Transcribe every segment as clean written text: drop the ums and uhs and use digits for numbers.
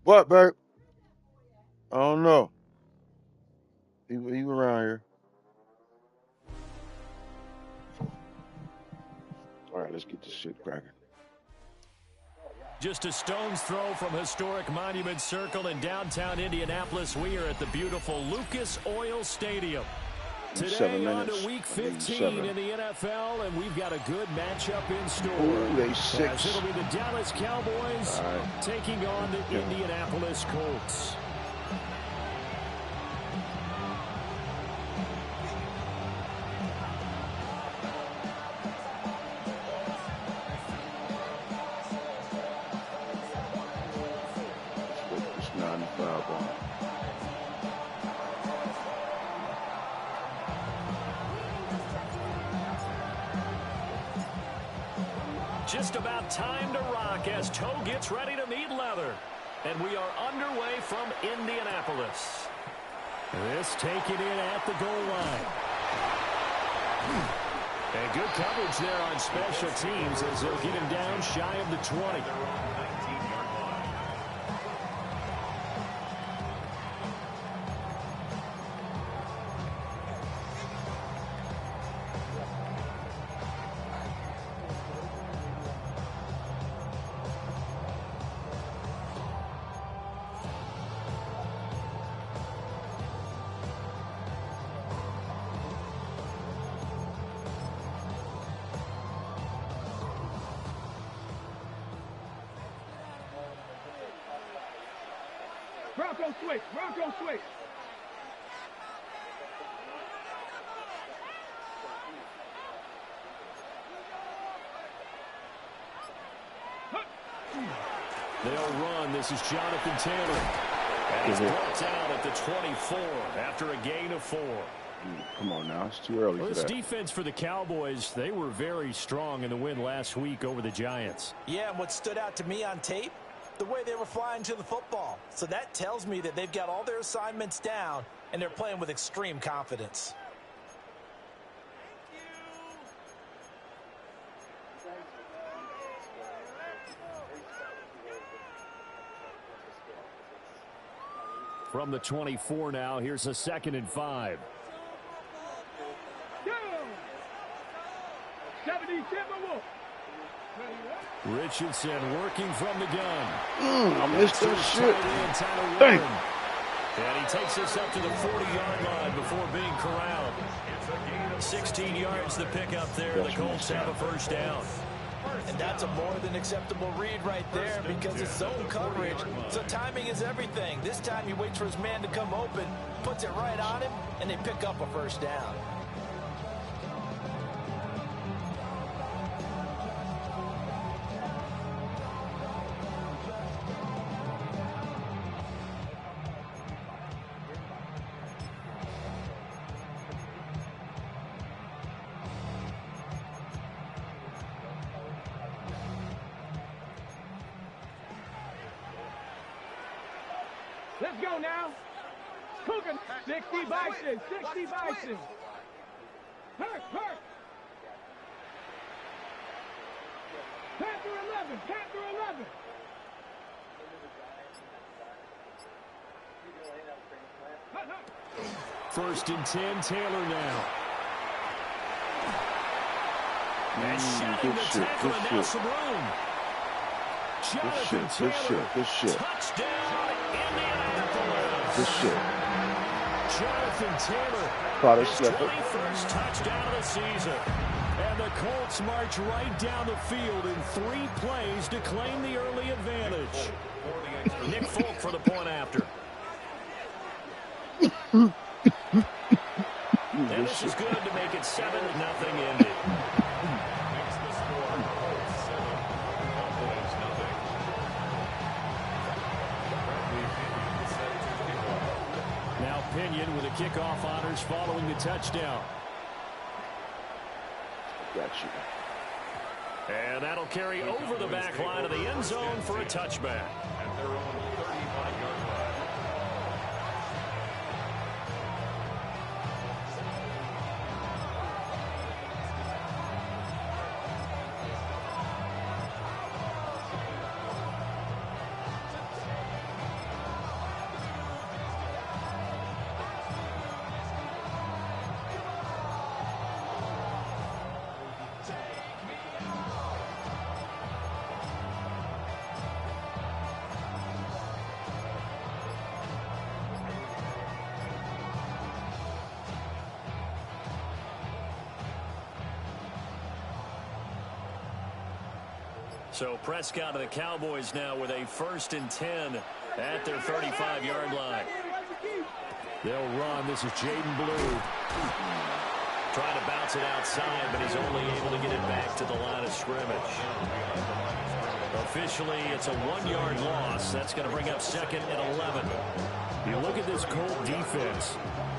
What, Bert? I don't know. He around here. All right, let's get this shit cracking. Just a stone's throw from historic Monument Circle in downtown Indianapolis. We are at the beautiful Lucas Oil Stadium. Today on to Week 15 in the NFL, and we've got a good matchup in store. As it'll be the Dallas Cowboys taking on the Indianapolis Colts. Just about time to rock as toe gets ready to meet leather. And we are underway from Indianapolis. This taken in at the goal line. And good coverage there on special teams as they'll get him down shy of the 20. Bronco switch. Bronco switch. They'll run. This is Jonathan Taylor. And he's brought down at the 24 after a gain of 4. Come on now. It's too early for This that. defense for the Cowboys, they were very strong in the win last week over the Giants. Yeah, and what stood out to me on tape, the way they were flying to the football. So that tells me that they've got all their assignments down, and they're playing with extreme confidence. From the 24 now, here's a 2nd and 5. Richardson working from the gun. I missed that shit. Dang. And he takes us up to the 40-yard line before being corralled. 16 yards the pickup there. The Colts have a first down. And that's a more than acceptable read right there because it's zone coverage. So timing is everything. This time he waits for his man to come open, puts it right on him, and they pick up a first down. Let's go now. Cooking. 60 Bison. 60 Bison. Hurt. Panther 11. Panther 11. First and 10, Taylor now. And shedding the tackle and now some room. Jonathan Taylor, touchdown, Indianapolis. Good shit. Jonathan Taylor, Caught a his slipper. 21st touchdown of the season. And the Colts march right down the field in 3 plays to claim the early advantage. Nick Folk for the point after. And this is good to make it 7-0 Indy. Now Pinion with the kickoff honors following the touchdown. Got you. And that'll carry over the back line of the end zone for a touchback. At their own 35-yard line. So Prescott of the Cowboys now with a 1st and 10 at their 35-yard line. They'll run. This is Jaden Blue. Trying to bounce it outside, but he's only able to get it back to the line of scrimmage. Officially, it's a 1-yard loss. That's going to bring up 2nd and 11. You look at this Colt defense.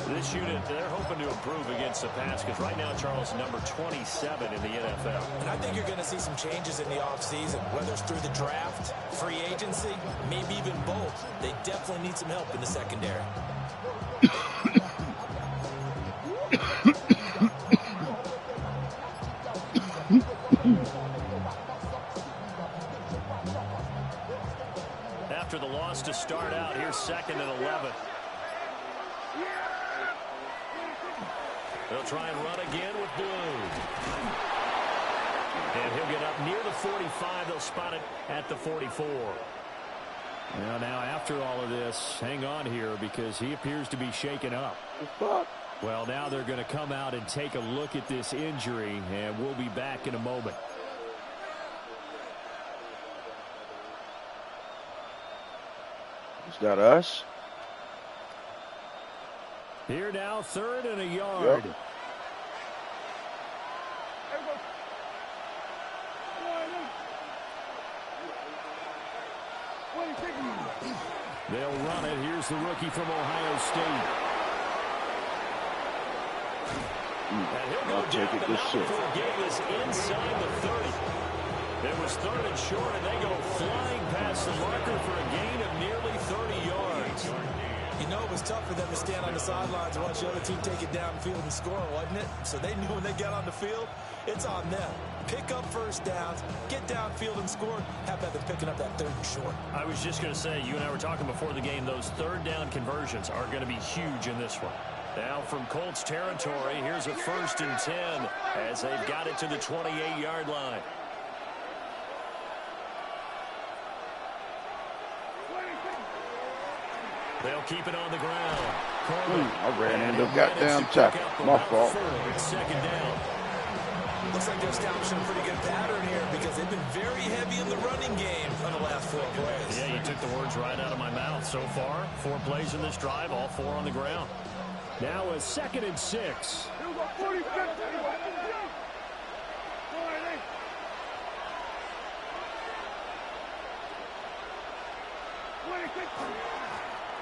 This unit, they're hoping to improve against the pass because right now, Charles, number 27 in the NFL. And I think you're going to see some changes in the offseason, whether it's through the draft, free agency, maybe even both. They definitely need some help in the secondary. After the loss to start out, here's 2nd and 11. They'll try and run again with Blue. And he'll get up near the 45. They'll spot it at the 44. Well, now after all of this, hang on here because he appears to be shaken up. Well, now they're going to come out and take a look at this injury, and we'll be back in a moment. Is that us? Here now, 3rd and a yard. Yep. They'll run it. Here's the rookie from Ohio State. And he'll go I'll take down. it The this shit. number 4 game is inside the 30. It was 3rd and short, and they go flying past the marker for a gain of nearly 30 yards. You know, it was tough for them to stand on the sidelines and watch the other team take it downfield and score, wasn't it? So they knew when they got on the field, it's on them. Pick up first downs, get downfield and score. How about them picking up that 3rd and short? I was just going to say, you and I were talking before the game, those 3rd down conversions are going to be huge in this one. Now from Colts territory, here's a 1st and 10 as they've got it to the 28-yard line. They'll keep it on the ground. I ran into a goddamn tackle. My fault. 2nd down. Looks like they're establishing a pretty good pattern here because they've been very heavy in the running game on the last 4 plays. Yeah, you took the words right out of my mouth. So far, 4 plays in this drive, all 4 on the ground. Now a 2nd and 6.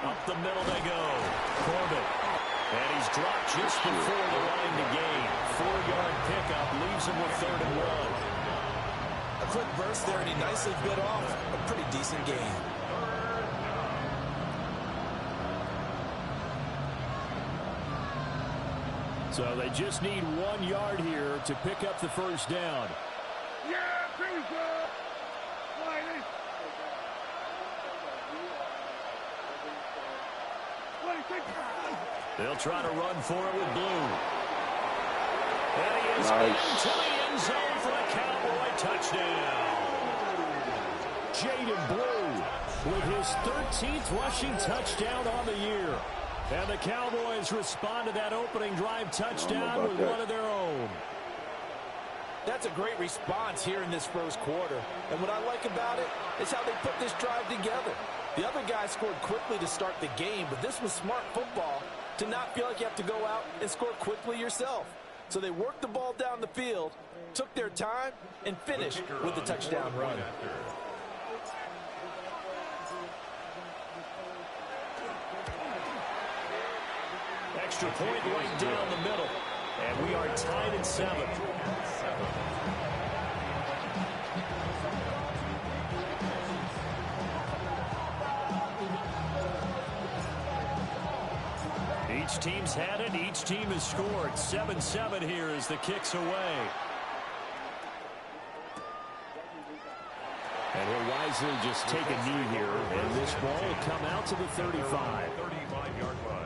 Up the middle they go. Corbett. And he's dropped just before the line to gain. 4-yard pickup leaves him with 3rd and 1. A quick burst there, and he nicely bit off a pretty decent gain. So they just need 1 yard here to pick up the 1st down. They'll try to run for it with Blue. And he is into the end zone for a Cowboy touchdown. Jaden Blue with his 13th rushing touchdown on the year. And the Cowboys respond to that opening drive touchdown with one of their own. That's a great response here in this 1st quarter. And what I like about it is how they put this drive together. The other guy scored quickly to start the game, but this was smart football to not feel like you have to go out and score quickly yourself. So they worked the ball down the field, took their time, and finished with the touchdown run. Extra point right down the middle. And we are tied at 7. Each team's had it. Each team has scored. 7-7 here as the kick's away. And he'll wisely just take a knee here. And this ball will come out to the 35. 35-yard line.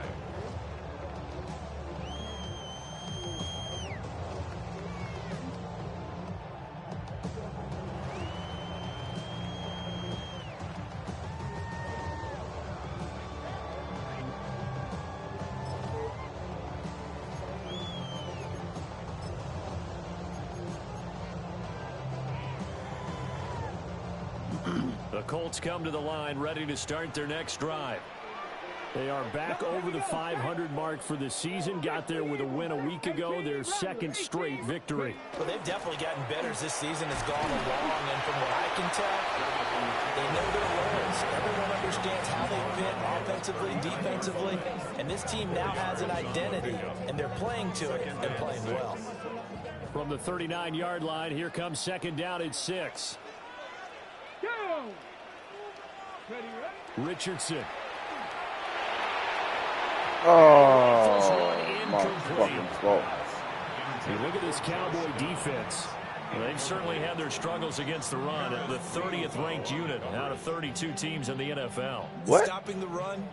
The Colts come to the line ready to start their next drive. They are back over the 500 mark for the season. Got there with a win a week ago, their second straight victory. Well, they've definitely gotten better as this season has gone along, and from what I can tell, they know their roles. Everyone understands how they fit offensively, defensively, and this team now has an identity, and they're playing to it and playing well. From the 39-yard line, here comes second down at 6. Go! Richardson. Oh, my fucking fault. Hey, look at this Cowboy defense. Well, they've certainly had their struggles against the run. The 30th ranked unit out of 32 teams in the NFL. What? Stopping the run,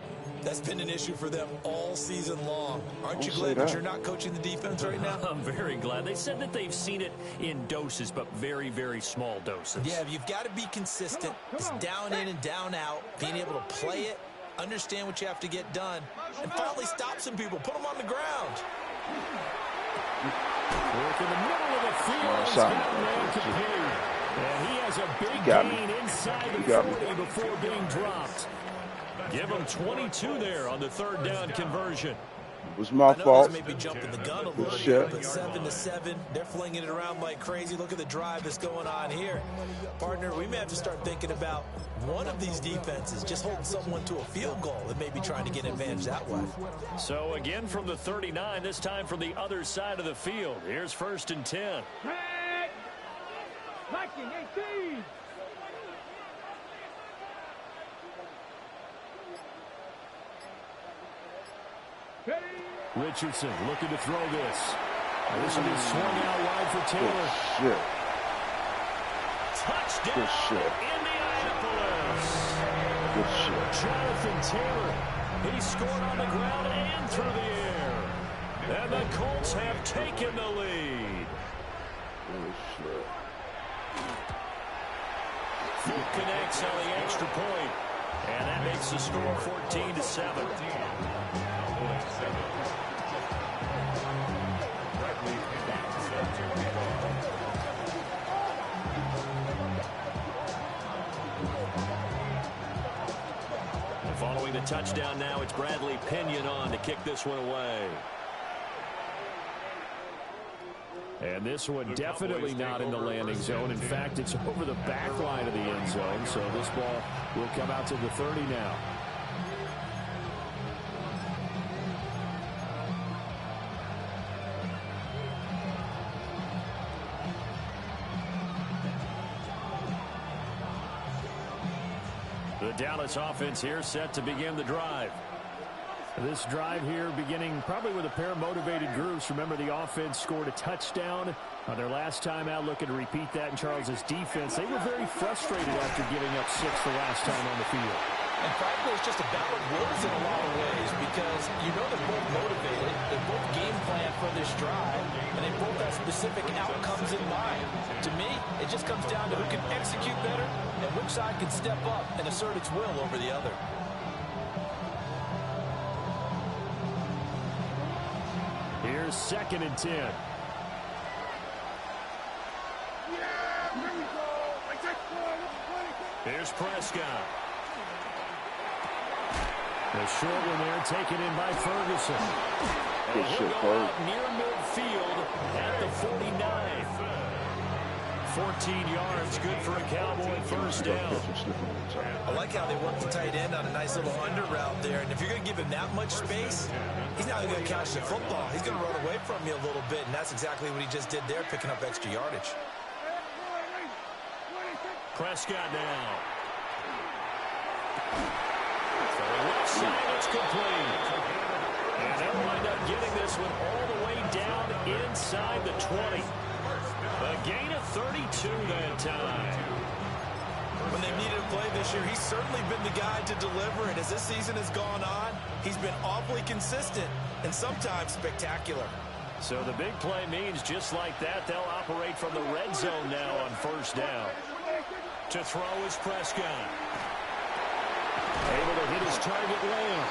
that's been an issue for them all season long. Aren't you glad that you're not coaching the defense right now? I'm very glad. They said that they've seen it in doses, but very, very small doses. Yeah, you've got to be consistent. It's down in and down out, being able to play it, understand what you have to get done, and finally stop some people, put them on the ground. Work in the middle of the field. He's got a man complete. And he has a big gain inside the 40 before being dropped. Give him 22 there on the third down conversion. It was my fault. Maybe jumping the gun a little bit, but 7-7, they're flinging it around like crazy. Look at the drive that's going on here. Partner, we may have to start thinking about one of these defenses just holding someone to a field goal and maybe trying to get an advantage that way. So again from the 39, this time from the other side of the field. Here's 1st and 10. Viking 18. Richardson looking to throw this. This will be swung out wide for Taylor. Good shit. Touchdown, Good shit. Indianapolis. Good shit. Jonathan Taylor, he scored on the ground and through the air. And the Colts have taken the lead. Good shit. Fulk connects on the extra point. And that makes the score 14-7. Following the touchdown now, it's Bradley Pinion on to kick this one away. And this one definitely not in the landing zone. In fact, it's over the back line of the end zone. So this ball will come out to the 30 now. The Dallas offense here set to begin the drive. This drive here beginning probably with a pair of motivated groups. Remember, the offense scored a touchdown on their last time out. Looking to repeat that in Charles's defense. They were very frustrated after giving up 6 the last time on the field. And frankly, it's just a battle of words in a lot of ways because you know they're both motivated, they both game plan for this drive, and they both have specific outcomes in mind. To me, it just comes down to who can execute better and which side can step up and assert its will over the other. Here's 2nd and 10. Here's Prescott. The short one there taken in by Ferguson. Good He'll shit, go Ferg. out near midfield at the 49. 14 yards, good for a Cowboy first down. I like how they work the tight end on a nice little under route there. And if you're going to give him that much space, he's not going to catch the football. He's going to run away from you a little bit, and that's exactly what he just did there, picking up extra yardage. Prescott now. For the left side, it's complete. And they'll wind up getting this one all the way down inside the 20. A gain of 32 that time. When they needed a play this year, he's certainly been the guy to deliver, and as this season has gone on, he's been awfully consistent and sometimes spectacular. So the big play means just like that, they'll operate from the red zone now on first down. To throw is Prescott. Able to hit his target Lamb.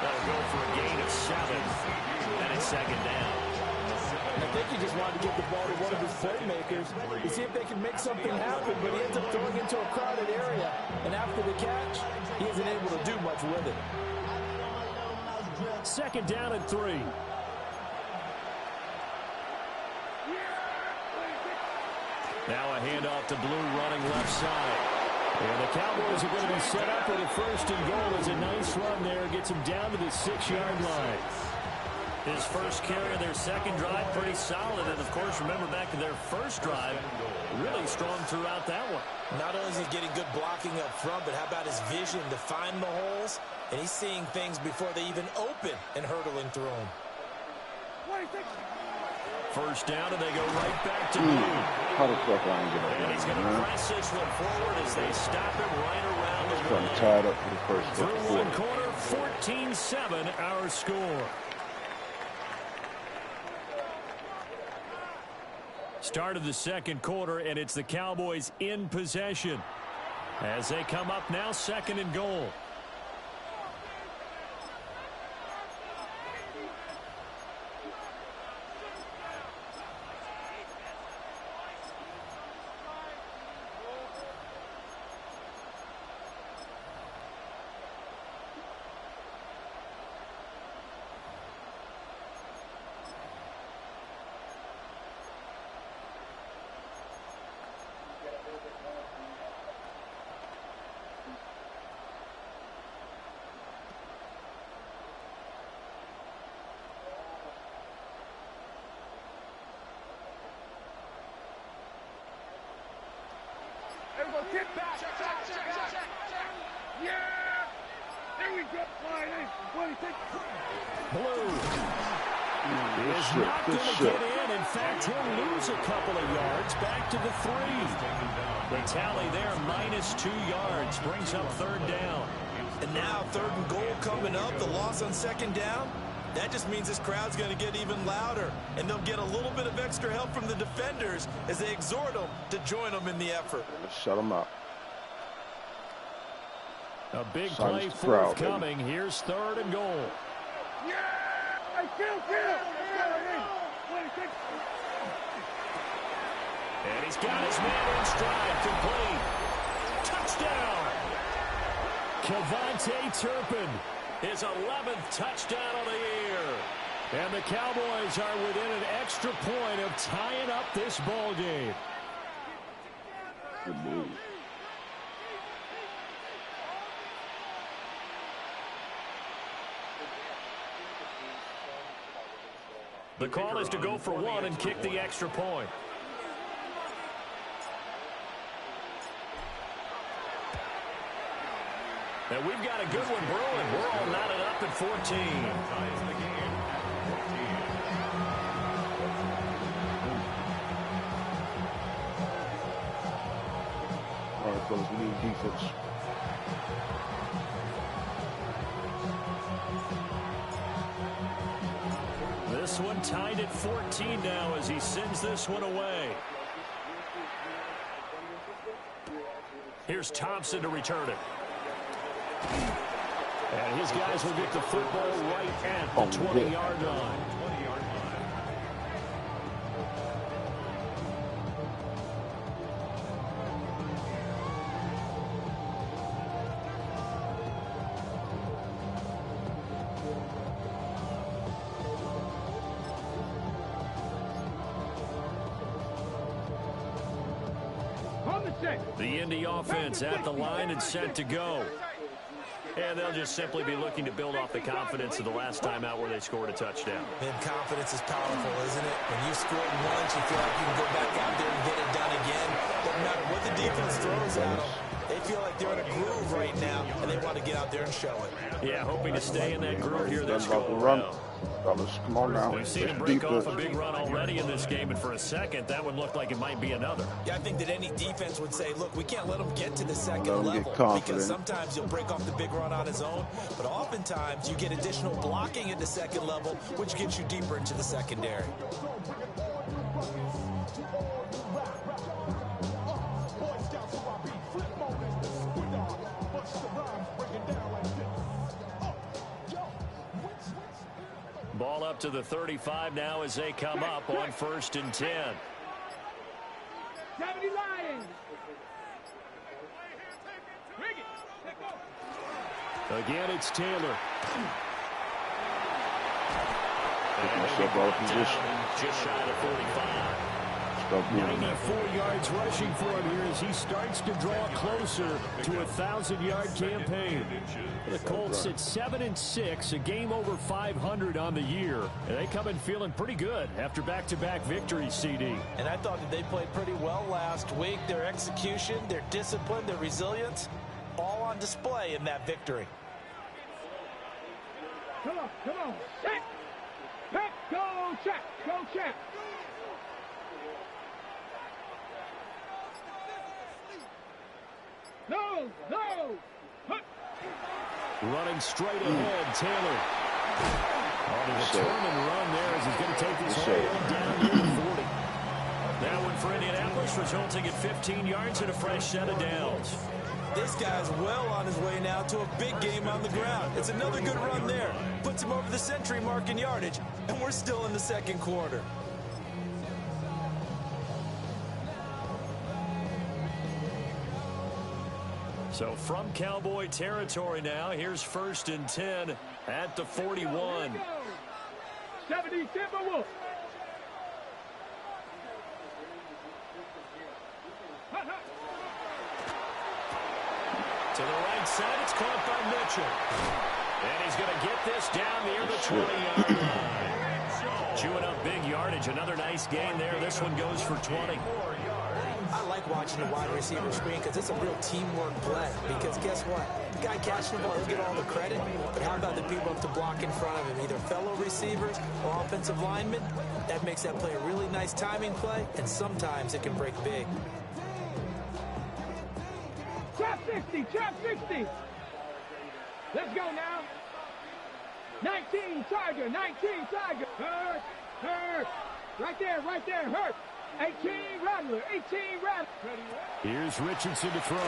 That'll go for a gain of 7. And it's 2nd down. I think he just wanted to get the ball to one of his playmakers to see if they can make something happen, but he ends up throwing into a crowded area, and after the catch, he isn't able to do much with it. Second down and 3. Now a handoff to Blue running left side. And the Cowboys are going to be set up with a first and goal. As a nice run there. Gets him down to the 6-yard line. His first carry of their second drive, pretty solid. And, of course, remember back to their first drive, really strong throughout that one. Not only is he getting good blocking up front, but how about his vision to find the holes? And he's seeing things before they even open and hurtling through them. First down, and they go right back to Blue. How the fuck I ain't get up And he's going to press this one forward as they stop him right around the one. Tied up for the first through one quarter, 14-7 our score. Start of the second quarter, and it's the Cowboys in possession as they come up now, second and goal. Get back. Yeah. There we go. Blue is not going to get in. In fact, he'll lose a couple of yards back to the 3. The tally there, -2 yards, brings up third down. And now third and goal coming up. The loss on second down. That just means this crowd's going to get even louder, and they'll get a little bit of extra help from the defenders as they exhort them to join them in the effort. Let's shut them up. A big play forthcoming. Here's third and goal. Yeah! Kill! And he's got his man in stride, complete. Touchdown! Kevontae Turpin. His 11th touchdown of the year. And the Cowboys are within an extra point of tying up this ball game. Good move. The call is to go for one and kick the extra point. And we've got a good one brewing. We're all knotted up at 14. All right, fellas, we need defense. This one tied at 14 now as he sends this one away. Here's Thompson to return it. And his guys will get the football right at the 20-yard line. The Indy offense at the line and set to go. And they'll just simply be looking to build off the confidence of the last time out where they scored a touchdown. Man, confidence is powerful, isn't it? When you scored once, you feel like you can go back out there and get it done again. Doesn't matter what the defense throws at them. They feel like they're in a groove right now, and they want to get out there and show it. Yeah, hoping to stay in that groove here this go around. Fellas, come on now. We've seen him break off a big run already in this game, and for a second, that one looked like it might be another. Yeah, I think that any defense would say, look, we can't let him get to the second level because sometimes he'll break off the big run on his own, but oftentimes you get additional blocking at the second level, which gets you deeper into the secondary. Ball up to the 35 now as they come up on 1st and 10. 70 Lions. Again, it's Taylor. Just shy of 45. 94 yards rushing for him here as he starts to draw closer to a 1,000-yard campaign. The Colts at 7-6, a game over 500 on the year. And they come in feeling pretty good after back-to-back victories, CD. And I thought that they played pretty well last week. Their execution, their discipline, their resilience, all on display in that victory. Come on. Check. Check. Go check. Go check. No. Hut. Running straight ahead, Taylor. On a determined run there as he's going to take this whole down near the 40. That one for Indianapolis, resulting in 15 yards and a fresh set of downs. This guy's well on his way now to a big game on the ground. It's another good run there. Puts him over the century mark in yardage, and we're still in the second quarter. So from Cowboy territory now, here's 1st and 10 at the 41. 70 Timberwolves. To the right side, it's caught by Mitchell. And he's going to get this down near the 20-yard line. Chewing up big yardage. Another nice gain there. This one goes for 20. I like watching the wide receiver screen because it's a real teamwork play. Because guess what? The guy catching the ball, he'll get all the credit. But how about the people up to block in front of him? Either fellow receivers or offensive linemen. That makes that play a really nice timing play. And sometimes it can break big. Trap 60. Let's go now. 19 Tiger. Hurt. Right there. Hurt. 18 Rattler. Here's Richardson to throw.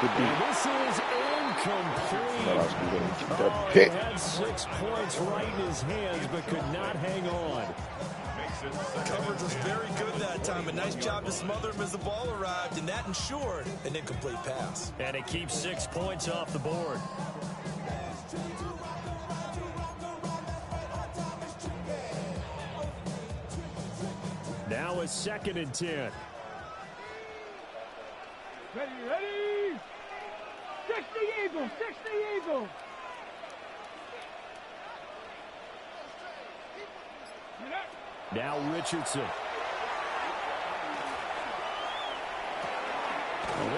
And this is incomplete. Pick. He had 6 points right in his hands, but could not hang on. Coverage was very good that time. A nice job to smother him as the ball arrived, and that ensured an incomplete pass. And it keeps 6 points off the board. Now it's 2nd and 10. Ready. 60 Eagles. Now Richardson.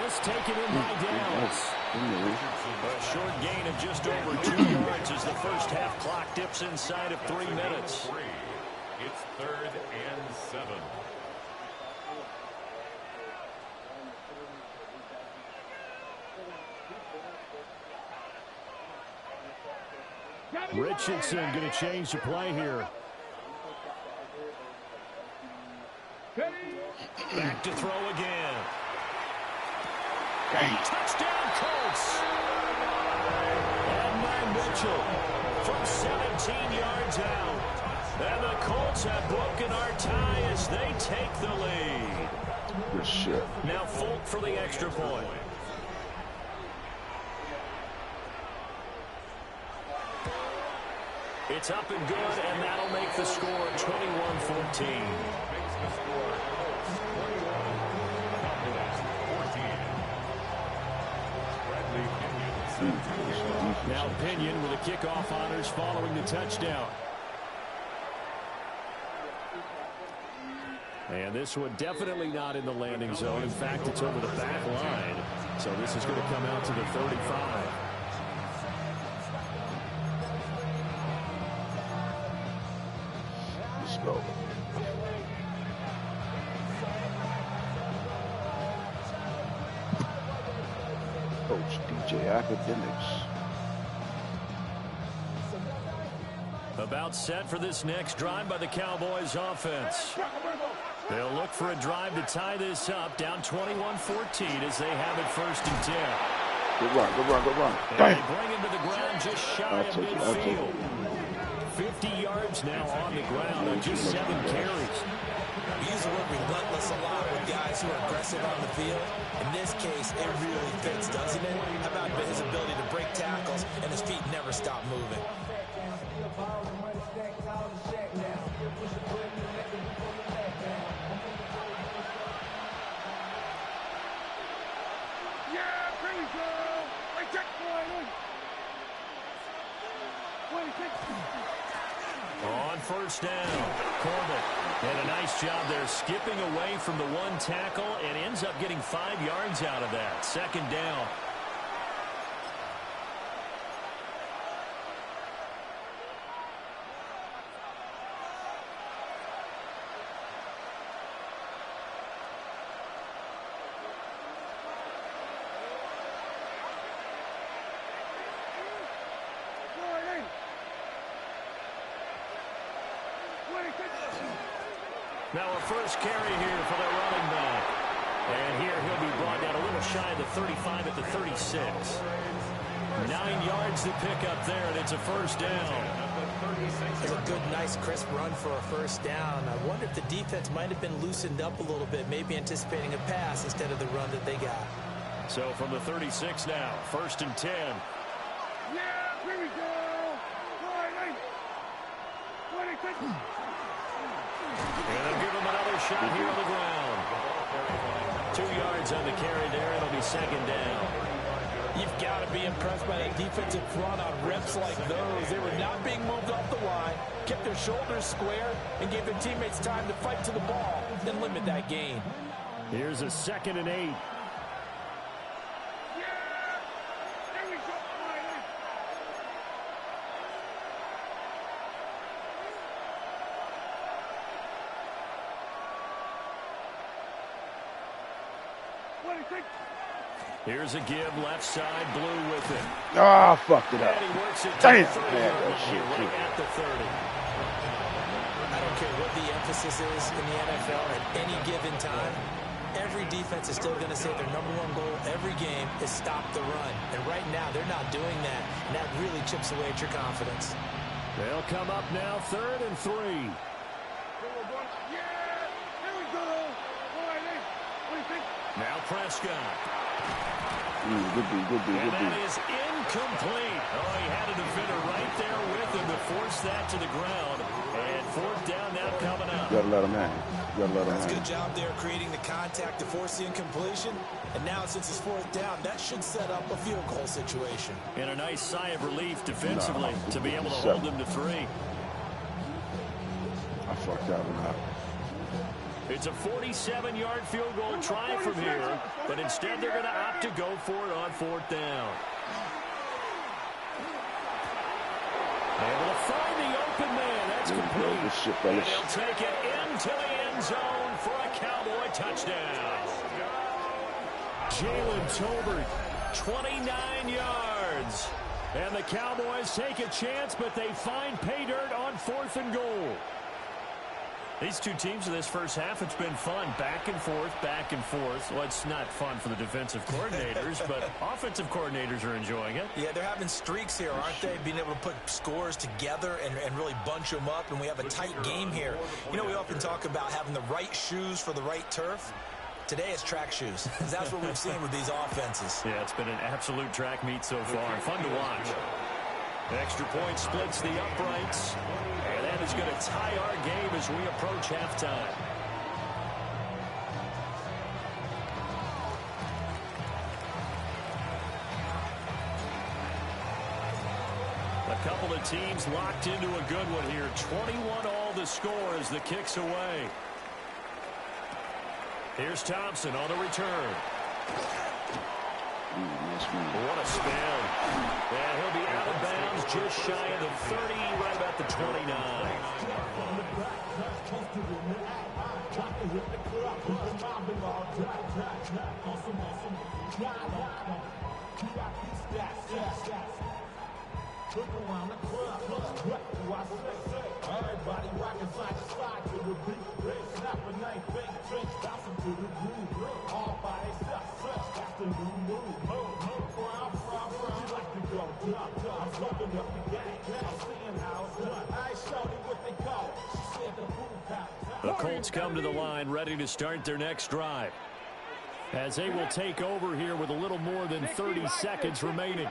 This taken in by Dallas. A short gain of just over 2 yards as the first half clock dips inside of 3 minutes. It's 3rd and 7. Richardson going to change the play here. Back to throw again. Touchdown Colts. And Mitchell from 17 yards out. And the Colts have broken our tie as they take the lead. Good shit. Now Folk for the extra point. It's up and good, and that'll make the score 21-14. Now Pinion with the kickoff honors following the touchdown. And this one definitely not in the landing zone. In fact, it's over the back line. So this is going to come out to the 35. Let's go. Coach DJ Academics. About set for this next drive by the Cowboys offense. They'll look for a drive to tie this up, down 21-14 as they have it 1st and 10. Good run. And they bring him to the ground just shy of midfield. 50 yards now on the ground on just 7 carries. We use the word relentless a lot with guys who are aggressive on the field. In this case, it really fits, doesn't it? How about his ability to break tackles and his feet never stop moving? On first down, Corbett had a nice job there skipping away from the one tackle and ends up getting 5 yards out of that. Second down. Now a first carry here for the running back. And here he'll be brought down a little shy of the 35 at the 36. 9 yards to pick up there, and it's a first down. It's a good, nice, crisp run for a first down. I wonder if the defense might have been loosened up a little bit, maybe anticipating a pass instead of the run that they got. So from the 36 now, first and 10. Yeah, here we go. And they'll give him another shot here on the ground. 2 yards on the carry there. It'll be second down. You've got to be impressed by that defensive front on reps like those. They were not being moved off the line, kept their shoulders square, and gave their teammates time to fight to the ball and limit that gain. Here's a 2nd and 8. Here's a give, left side, Blue with it. Ah, fucked it up. And he works it Damn. to the 30 right at the 30. I don't care what the emphasis is in the NFL at any given time. Every defense is still going to say their #1 goal every game is stop the run. And right now, they're not doing that, and that really chips away at your confidence. They'll come up now, 3rd and 3. Now Prescott. Good D. And that is incomplete. Oh, he had a defender right there with him to force that to the ground. And 4th down now coming up. You gotta let him in. That's a good job there creating the contact to force the incompletion. And now since it's 4th down, that should set up a field goal situation. And a nice sigh of relief defensively to be able to hold him to 3. I fucked that one up. It's a 47-yard field goal try from here, but instead they're going to opt to go for it on 4th down. Able to find the open man. That's complete. And he'll take it into the end zone for a Cowboy touchdown. Jalen Tolbert, 29 yards. And the Cowboys take a chance, but they find pay dirt on 4th and goal. These two teams in this first half, it's been fun. Back and forth, back and forth. Well, it's not fun for the defensive coordinators, but offensive coordinators are enjoying it. Yeah, they're having streaks here, aren't they? Being able to put scores together and really bunch them up, and we have a tight game here. You know, we often talk about having the right shoes for the right turf. Today it's track shoes, because that's what we've seen with these offenses. Yeah, it's been an absolute track meet so far. Fun to watch. Extra point splits the uprights. And that is going to tie our game as we approach halftime. A couple of teams locked into a good one here. 21-all the score as the kick's away. Here's Thompson on the return. What a spin. And he'll be out of bounds just shy of the 30, right about the 29. The Colts come to the line ready to start their next drive, as they will take over here with a little more than 30 seconds remaining.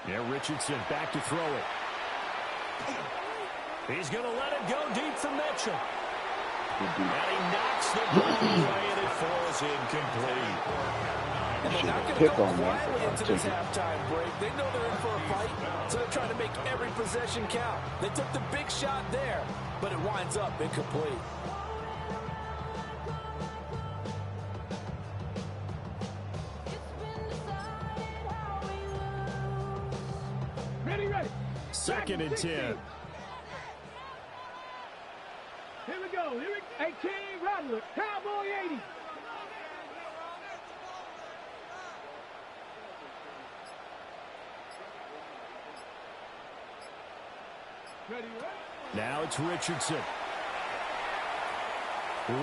Yeah, Richardson back to throw it. He's going to let it go deep for Mitchell. And he knocks the ball away, and it falls incomplete. And they're not going to go quietly into this halftime break. They know they're in for a fight, so they're trying to make every possession count. They took the big shot there, but it winds up incomplete. Ready. 2nd and 10. Here we go. 18 Rattler, Cowboy 80. Ready. Now it's Richardson.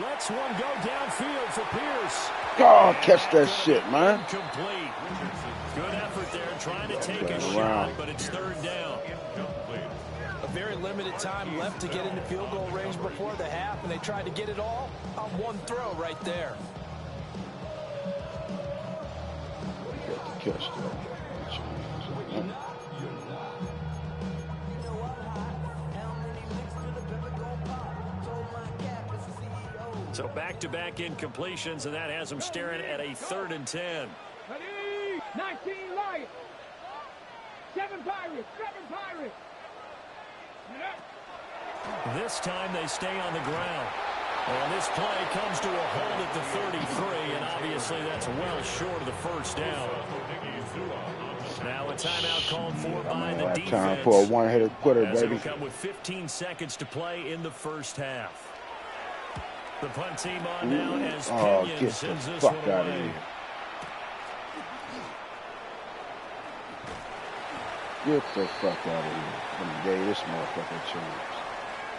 Lets one go downfield for Pierce. God, catch that shit, man. Incomplete. Good effort there, trying to take a shot, but it's 3rd down. A very limited time left to get into field goal range before the half, and they tried to get it all on one throw right there. Got to catch that. So back-to-back incompletions, and that has them staring at a 3rd and 10. Ready. 19 Lions. 7 Pirates. This time they stay on the ground. And this play comes to a hold at the 33, and obviously that's well short of the 1st down. Now a timeout called for by the defense. Time for a one-headed quitter, as baby. it will come with 15 seconds to play in the 1st half. The punt team on now as Pinion sends this one away. Get the fuck out of here. I'm gonna give this motherfucker a chance.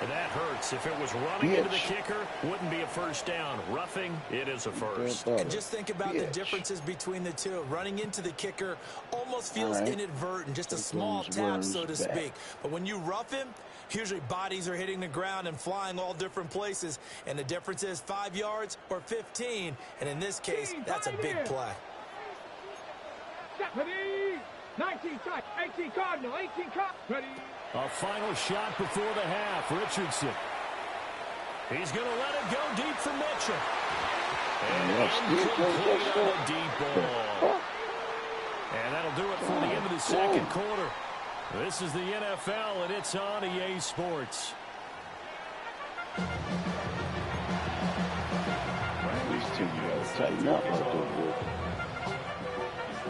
And that hurts. If it was running into the kicker, wouldn't be a 1st down. Roughing, it is a 1st. And just think about the differences between the two. Running into the kicker almost feels inadvertent, just a small tap, so to speak. But when you rough him, usually bodies are hitting the ground and flying all different places. And the difference is 5 yards or 15. And in this case, that's a big play. 19 touch, 18 Cardinal, 18 Cardinal. Ready. A final shot before the half. Richardson. He's going to let it go deep for Mitchell. And incomplete on a deep ball. And that'll do it for the end of the 2nd quarter. This is the NFL, and it's on EA Sports. These two gotta tighten up right there.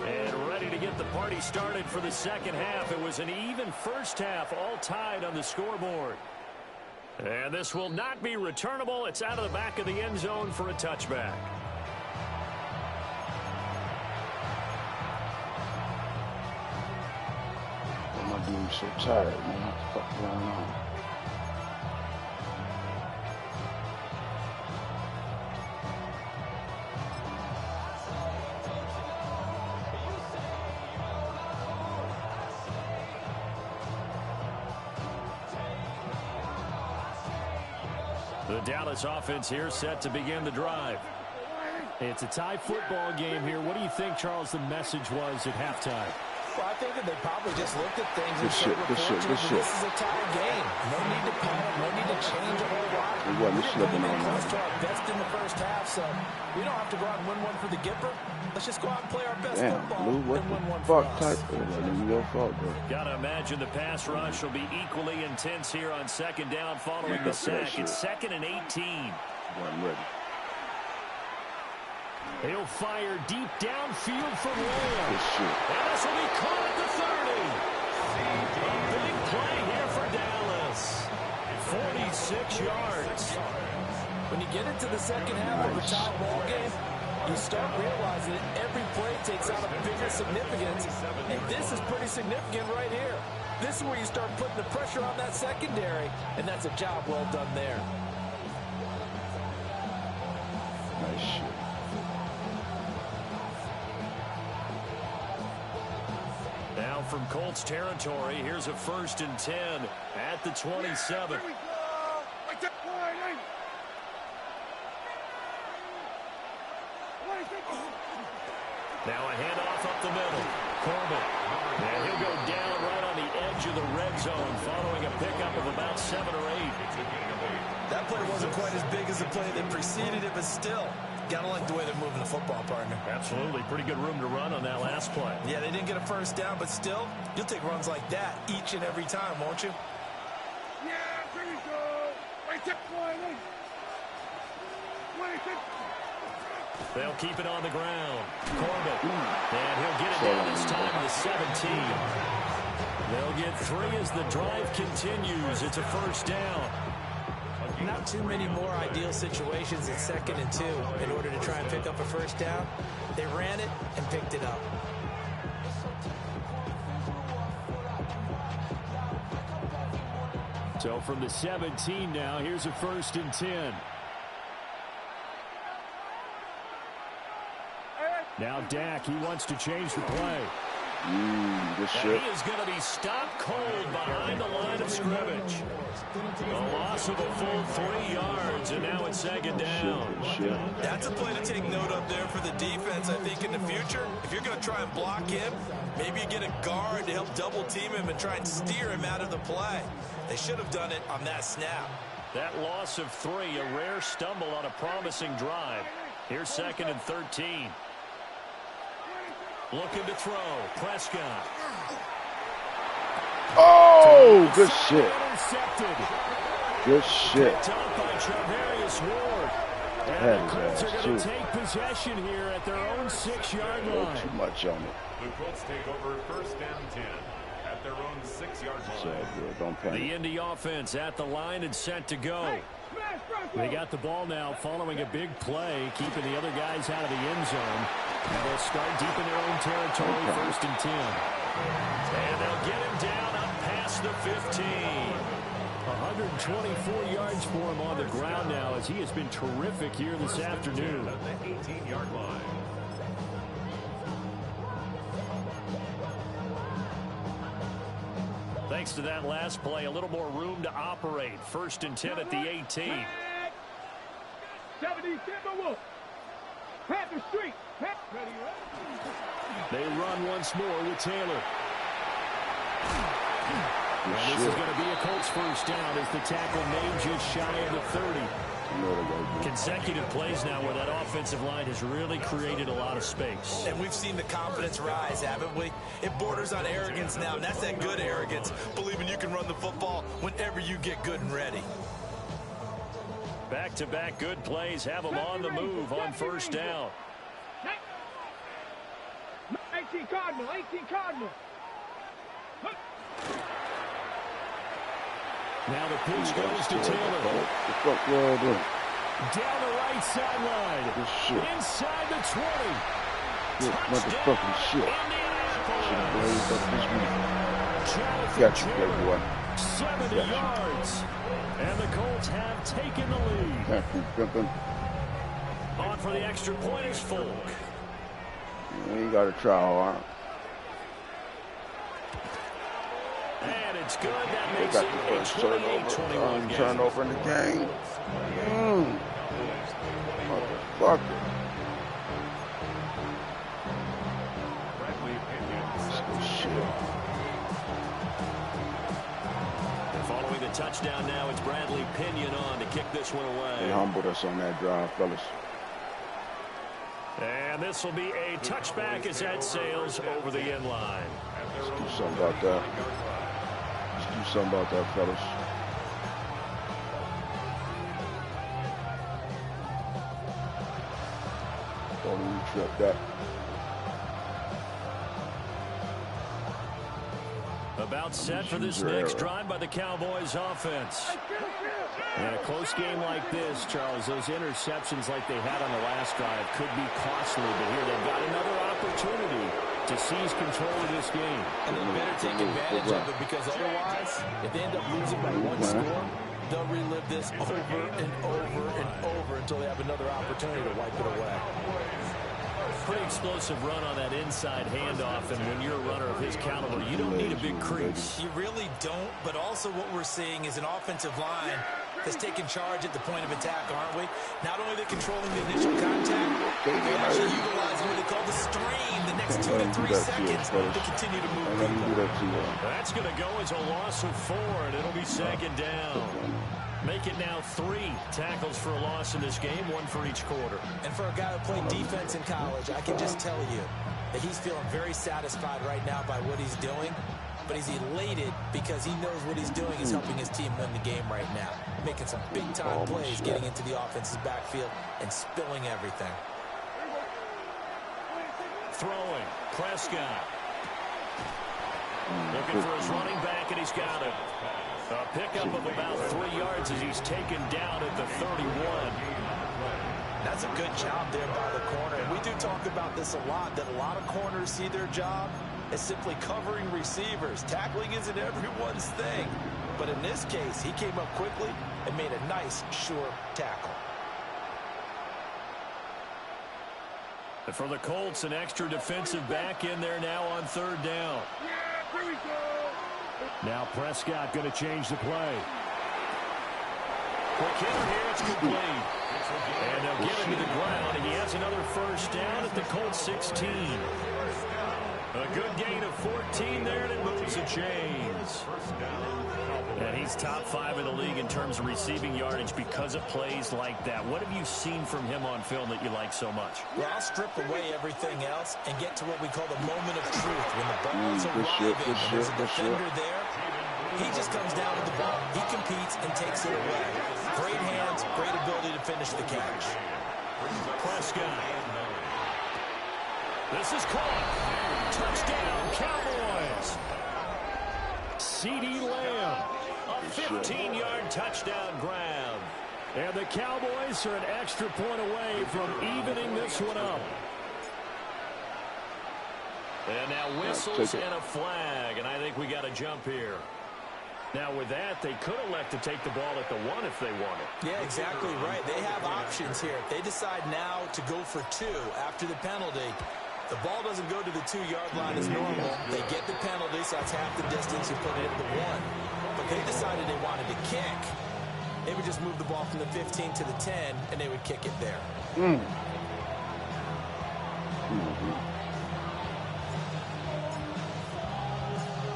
And ready to get the party started for the 2nd half. It was an even 1st half, all tied on the scoreboard. And this will not be returnable. It's out of the back of the end zone for a touchback. My dude's so tired, man. What the fuck going on? The Dallas offense here set to begin the drive. It's a tie football game here. What do you think, Charles, the message was at halftime? Well, I think that they probably just looked at things and said, we're fortunate that this is a tie game. No need to panic, no need to change a whole lot. He wasn't slipping on Close that. to our best in the 1st half, so we don't have to go out and win one for the Gipper. Let's just go out and play our best football Lou, what and win one the for fuck us. type of that ain't your fault, bro. Got to imagine the pass rush will be equally intense here on 2nd down following the sack. It's 2nd and 18. I'm ready. He'll fire deep downfield from Lamb. Good shit. And this will be caught at the 30. A big play here for Dallas. 46 yards. When you get into the 2nd half of a tie ball game, you start realizing that every play takes on a bigger significance, and this is pretty significant right here. This is where you start putting the pressure on that secondary, and that's a job well done there. Nice shit. Now from Colts territory, here's a 1st and 10 at the 27. Now a handoff up the middle. Corbin. And he'll go down right on the edge of the red zone following a pickup of about 7 or 8. That play wasn't quite as big as the play that preceded it, but still, gotta like the way they're moving the football, partner. Absolutely. Pretty good room to run on that last play. Yeah, they didn't get a first down, but still, you'll take runs like that each and every time, won't you? Yeah, here we go. Right there, Wiley. They'll keep it on the ground. Corbett. And he'll get it down this time to the 17. They'll get 3 as the drive continues. It's a 1st down. Not too many more ideal situations at 2nd and 2 in order to try and pick up a 1st down. They ran it and picked it up. So from the 17 now, here's a 1st and 10. Now Dak, he wants to change the play. Good shit. He is going to be stopped cold behind the line of scrimmage. A loss of a full 3 yards, and now it's 2nd down. Shit. That's a play to take note of there for the defense, I think, in the future. If you're going to try and block him, maybe you get a guard to help double team him and try and steer him out of the play. They should have done it on that snap. That loss of 3, a rare stumble on a promising drive. Here's 2nd and 13. Looking to throw. Prescott. Oh, good shit. Intercepted. Good shit. Picked up by Charvarius Ward. And the Colts are going to take possession here at their own 6-yard line. Too much on it. The Colts take over 1st and 10 at their own 6-yard line. So good. Don't panic. The Indy offense at the line and set to go. They got the ball now following a big play, keeping the other guys out of the end zone. And they'll start deep in their own territory, 1st and 10. And they'll get him down up past the 15. 124 yards for him on the ground now as he has been terrific here this afternoon. At the 18-yard line. Thanks to that last play, a little more room to operate. 1st and 10 at the 18. 70 Timberwolves. Panther Street. They run once more with Taylor. And this is going to be a Colts 1st down as the tackle made just shy of the 30. Consecutive plays now where that offensive line has really created a lot of space. And we've seen the confidence rise, haven't we? It borders on arrogance now, and that's that good arrogance, believing you can run the football whenever you get good and ready. Back-to-back good plays have them on the move on 1st down. 18 Cardinal, 18 Cardinal. Now the pitch goes to Taylor. What the fuck y'all doing? Down the right sideline. This shit. Inside the 20. This motherfucking shit. Should have blazed up this week. Got you, big boy. 70 yards. And the Colts have taken the lead. Thank you, pimpin'. On for the extra point is Folk. You got to try hard. And it's good. That They makes got it the a first 28-21 game. turnover in the game. Motherfucker. Shit. Following the touchdown now, it's Bradley Pinion on to kick this one away. They humbled us on that drive, fellas. And this will be a touchback as that sails over the end line. Let's do something about that. Let's do something about that, fellas. Don't even trip that. About set for this next drive by the Cowboys offense. In a close game like this, Charles, those interceptions like they had on the last drive could be costly, but here they've got another opportunity to seize control of this game. And they better take advantage of it, because otherwise, if they end up losing by one score, they'll relive this over and over and over until they have another opportunity to wipe it away. Pretty explosive run on that inside handoff, and when you're a runner of his caliber, you don't need a big crease. You really don't, but also what we're seeing is an offensive line that's taking charge at the point of attack, aren't we? Not only are they controlling the initial contact, they're actually utilizing what they call the strain the next 2 to 3 seconds to continue to move people. That's going to go as a loss of 4, and it'll be second down. Make it now 3 tackles for a loss in this game, 1 for each quarter. And for a guy who played defense in college, I can just tell you that he's feeling very satisfied right now by what he's doing. But he's elated because he knows what he's doing is helping his team win the game right now. Making some big-time plays, getting into the offense's backfield, and spilling everything. Throwing, Prescott. Looking for his running back, and he's got it. A pickup of about 3 yards as he's taken down at the 31. That's a good job there by the corner. And we do talk about this a lot, that a lot of corners see their job as simply covering receivers. Tackling isn't everyone's thing. But in this case, he came up quickly and made a nice, sure tackle. And for the Colts, an extra defensive back in there now on 3rd down. Now Prescott going to change the play. Quick hitter here, it's complete. And they'll get him to the ground, and he has another first down at the Colts 16. A good gain of 14 there, and it moves the chains. And he's top 5 in the league in terms of receiving yardage because of plays like that. What have you seen from him on film that you like so much? Well, I'll strip away everything else and get to what we call the moment of truth. When the ball's arriving and there's a defender there, he just comes down with the ball. He competes and takes it away. Great hands, great ability to finish the catch. Prescott. This is caught. Touchdown, Cowboys. CeeDee Lamb, a 15-yard touchdown grab. And the Cowboys are an extra point away from evening this one up. And now whistles and a flag, and I think we got a jump here. Now with that, they could elect to take the ball at the 1 if they wanted. Yeah, exactly right. They have options here. If they decide now to go for 2 after the penalty, the ball doesn't go to the 2-yard line as normal. They get the penalty, so that's half the distance. You put it at the 1. But they decided they wanted to kick. They would just move the ball from the 15 to the 10, and they would kick it there.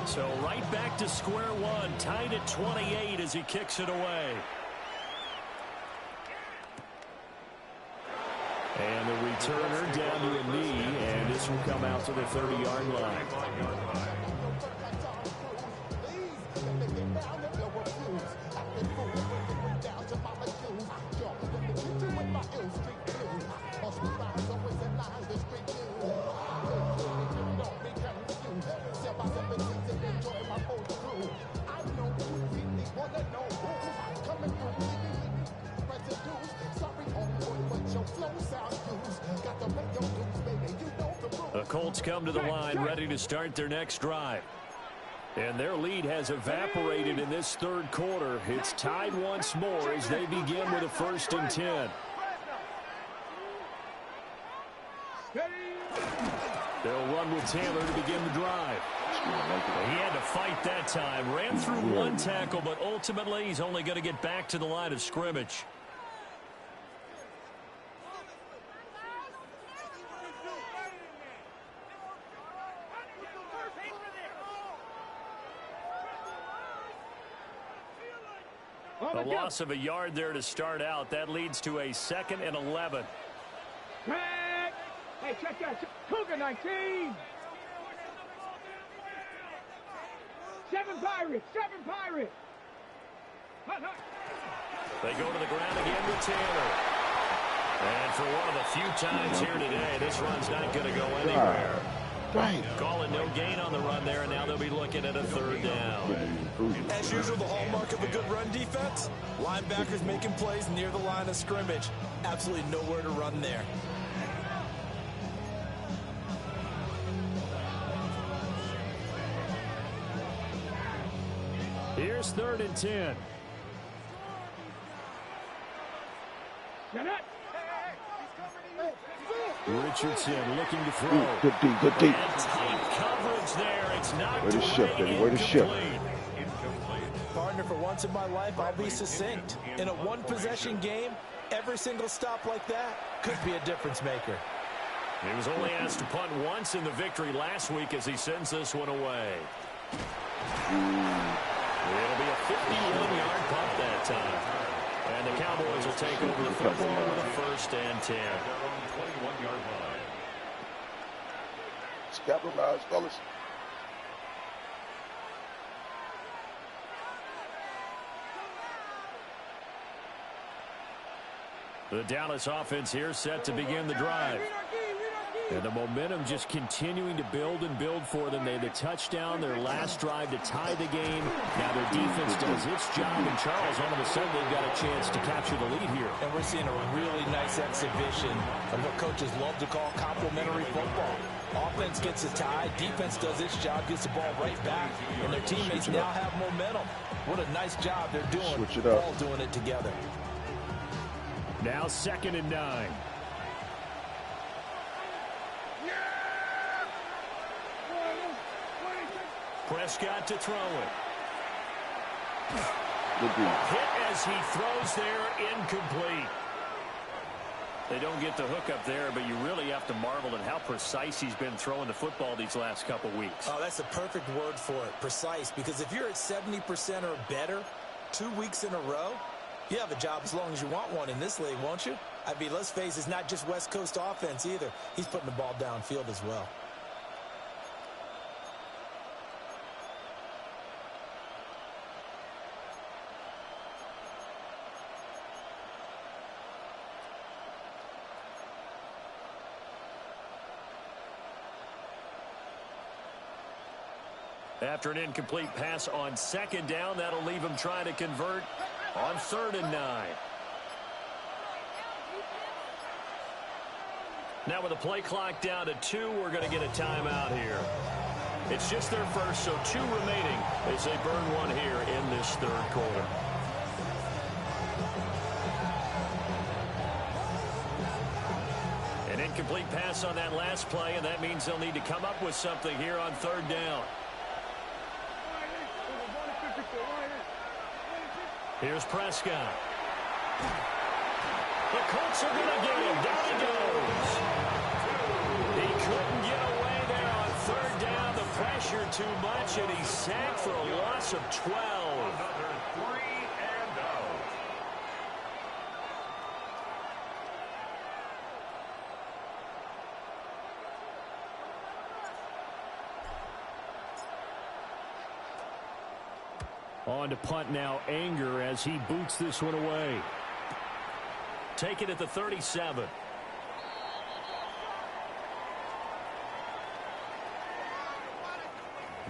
So right back to square one, tied at 28 as he kicks it away. And the returner down to a knee, and this will come out to the 30-yard line. The Colts come to the line ready to start their next drive. And their lead has evaporated in this 3rd quarter. It's tied once more as they begin with a 1st and 10. They'll run with Taylor to begin the drive. He had to fight that time. Ran through 1 tackle, but ultimately he's only going to get back to the line of scrimmage. A loss of a yard there to start out. That leads to a 2nd and 11. Hey, check that. Cougar 19. 7 Pirates. 7 Pirates. They go to the ground again with Taylor. And for one of the few times here today, this run's not going to go anywhere. Right. Calling no gain on the run there, and now they'll be looking at a 3rd down. As usual, the hallmark of a good run defense, linebackers making plays near the line of scrimmage. Absolutely nowhere to run there. it's 3rd and 10. Richardson looking to throw. Ooh, good D, good D. And tight coverage there. It's knocked Way to shift, baby. Way to shift. Partner, for once in my life, I'll be succinct. In a one-possession game, every single stop like that could be a difference maker. He was only asked to punt once in the victory last week as he sends this one away. It'll be a 51-yard punt that time. And the Cowboys will take over the football with a 1st and 10. Let's capitalize, fellas. The Dallas offense here set to begin the drive. And the momentum just continuing to build and build for them. They had the touchdown, their last drive to tie the game. Now their defense does its job, and Charles, all of a sudden, they've got a chance to capture the lead here. And we're seeing a really nice exhibition of what coaches love to call complementary football. Offense gets a tie, defense does its job, gets the ball right back, and their teammates now have momentum. What a nice job they're doing, all doing it together. Now 2nd and 9. Prescott to throw it. Hit as he throws there, incomplete. They don't get the hook up there, but you really have to marvel at how precise he's been throwing the football these last couple weeks. Oh, that's the perfect word for it, precise, because if you're at 70% or better 2 weeks in a row, you have a job as long as you want one in this league, won't you? I mean, let's face it, it's not just West Coast offense either. He's putting the ball downfield as well. After an incomplete pass on 2nd down, that'll leave him trying to convert on 3rd and 9. Now with the play clock down to 2, we're going to get a timeout here. It's just their first, so 2 remaining as they burn one here in this 3rd quarter. An incomplete pass on that last play, and that means they'll need to come up with something here on 3rd down. Here's Prescott. The Colts are going to get him. Down he goes. He couldn't get away there on 3rd down. The pressure too much, and he's sacked for a loss of 12. Another 3 and out. On to punt now, Anger, as he boots this one away. Take it at the 37.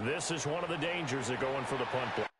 This is one of the dangers of going for the punt block.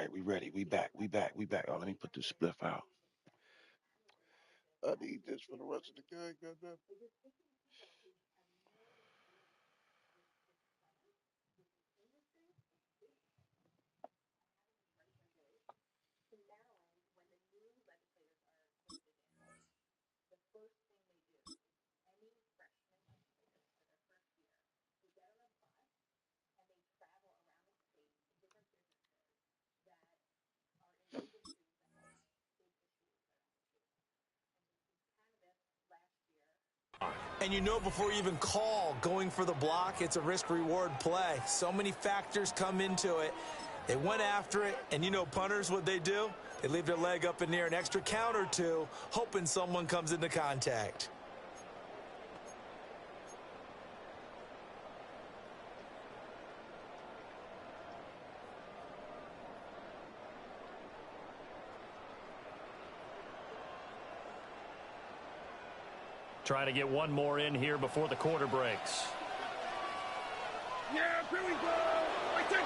right, we ready. We back. Oh, let me put this spliff out. I need this for the rest of the game, goddamn. And you know before you even call going for the block, it's a risk-reward play. So many factors come into it. They went after it, and you know punters, what they do? They leave their leg up in the air an extra count or two, hoping someone comes into contact. Trying to get one more in here before the quarter breaks. Yeah, here we go. I take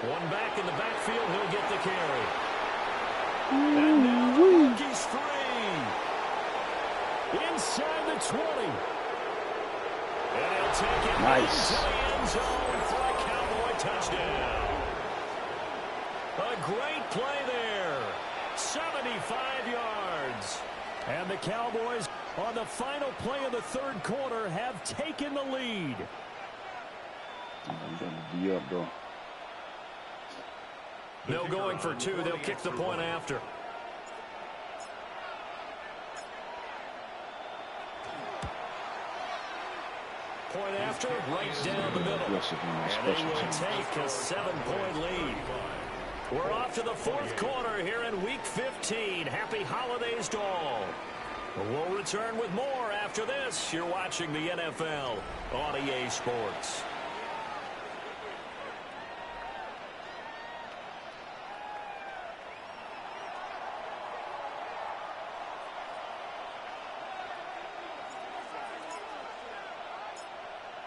One back in the backfield, he'll get the carry. And now the rookie's free. Inside the 20. And he'll take it into the end zone for a Cowboy touchdown. A great play there. 75 yards. And the Cowboys, on the final play of the third quarter, have taken the lead. I'm going to be up, though. No going for two. They'll kick the point after. Point after, right down the middle. And they will take a 7-point lead. We're off to the fourth quarter here in Week 15. Happy holidays to all. We'll return with more after this. You're watching the NFL on EA Sports.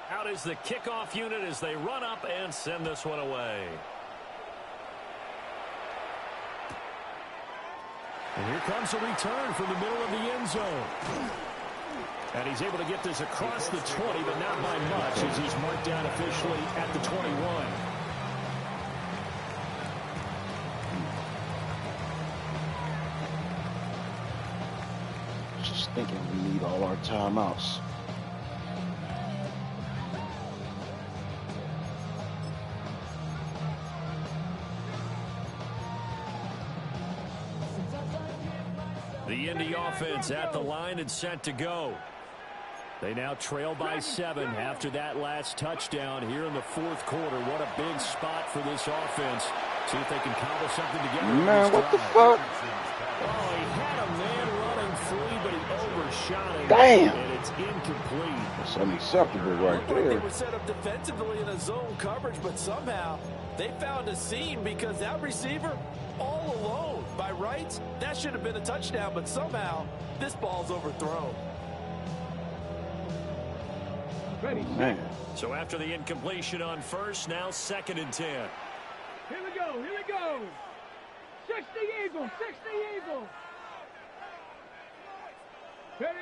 Out is the kickoff unit as they run up and send this one away. And here comes a return from the middle of the end zone. And he's able to get this across the 20, but not by much as he's marked down officially at the 21. Just thinking we need all our timeouts. The Indy offense at the line and set to go. They now trail by 7 after that last touchdown here in the fourth quarter. What a big spot for this offense. See if they can cobble something together. Man, what the fuck? Oh, he had a man running free, but he overshot him. Damn. And it's incomplete. That's unacceptable right there. They were set up defensively in a zone coverage, but somehow they found a seam because that receiver all alone. By rights, that should have been a touchdown, but somehow this ball's overthrown. Ready. Man. So after the incompletion on first, now 2nd and 10. Here we go. Here we go. 60 Eagles. 60 Eagles. Ready.